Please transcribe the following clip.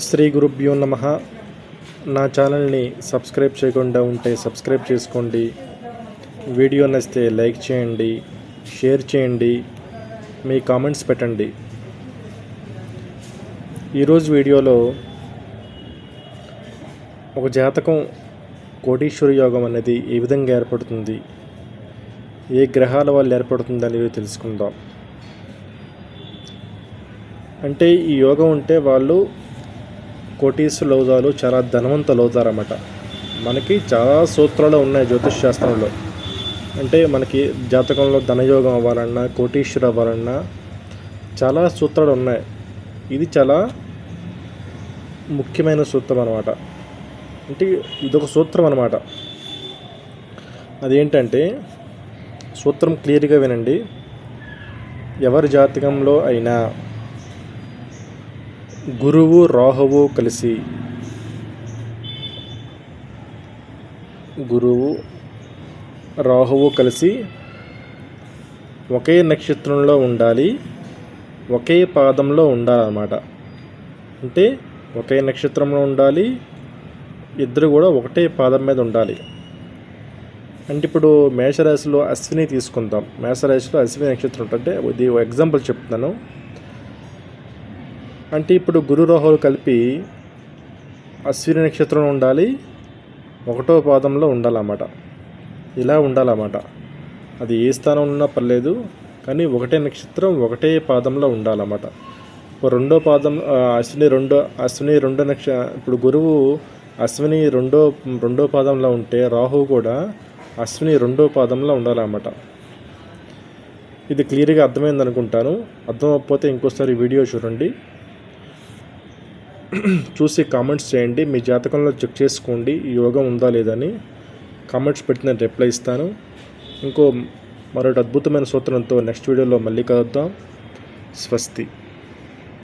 శ్రీ గురుభ్యో నమః. నా ఛానల్ని సబ్స్క్రైబ్ చేయకుండా ఉంటే సబ్స్క్రైబ్ చేసుకోండి. వీడియో నచ్చితే లైక్ చేయండి, షేర్ చేయండి, మీ కామెంట్స్ పెట్టండి. ఈరోజు వీడియోలో ఒక జాతకం కోటీశ్వర యోగం అనేది ఏ విధంగా ఏర్పడుతుంది, ఏ గ్రహాల వల్ల ఏర్పడుతుంది అనేది తెలుసుకుందాం. అంటే ఈ యోగం ఉంటే వాళ్ళు కోటీశ్వరులు అవుతారు, చాలా ధనవంతులు అవుతారన్నమాట. మనకి చాలా సూత్రాలు ఉన్నాయి జ్యోతిష్ శాస్త్రంలో. అంటే మనకి జాతకంలో ధనయోగం అవ్వాలన్నా, కోటీశ్వరు అవ్వాలన్నా చాలా సూత్రాలు ఉన్నాయి. ఇది చాలా ముఖ్యమైన సూత్రం అన్నమాట. అంటే ఇదొక సూత్రం అన్నమాట. అదేంటంటే సూత్రం క్లియర్గా వినండి. ఎవరి జాతకంలో అయినా గురువు రాహువు కలిసి ఒకే నక్షత్రంలో ఉండాలి, ఒకే పాదంలో ఉండాలన్నమాట. అంటే ఒకే నక్షత్రంలో ఉండాలి, ఇద్దరు కూడా ఒకటే పాదం మీద ఉండాలి. అంటే ఇప్పుడు మేషరాశిలో అశ్విని తీసుకుందాం. మేషరాశిలో అశ్విని నక్షత్రం ఉంటుంటే ఇది ఎగ్జాంపుల్ చెప్తున్నాను. అంటే ఇప్పుడు గురు రాహువులు కలిపి అశ్విని నక్షత్రంలో ఉండాలి, ఒకటో పాదంలో ఉండాలన్నమాట. ఇలా ఉండాలన్నమాట. అది ఏ స్థానం ఉన్నా పర్లేదు, కానీ ఒకటే నక్షత్రం ఒకటే పాదంలో ఉండాలన్నమాట. రెండో పాదం అశ్విని రెండో ఇప్పుడు గురువు అశ్విని రెండో పాదంలో ఉంటే రాహువు కూడా అశ్విని రెండో పాదంలో ఉండాలన్నమాట. ఇది క్లియర్గా అర్థమైంది అనుకుంటాను. అర్థమైపోతే ఇంకోసారి వీడియో చూడండి, చూసి కామెంట్స్ చేయండి. మీ జాతకంలో చెక్ చేసుకోండి ఈ యోగం ఉందా లేదని. కామెంట్స్ పెట్టి నేను రిప్లై ఇస్తాను. మరొక అద్భుతమైన సూత్రంతో నెక్స్ట్ వీడియోలో మళ్ళీ కలుద్దాం. స్వస్తి.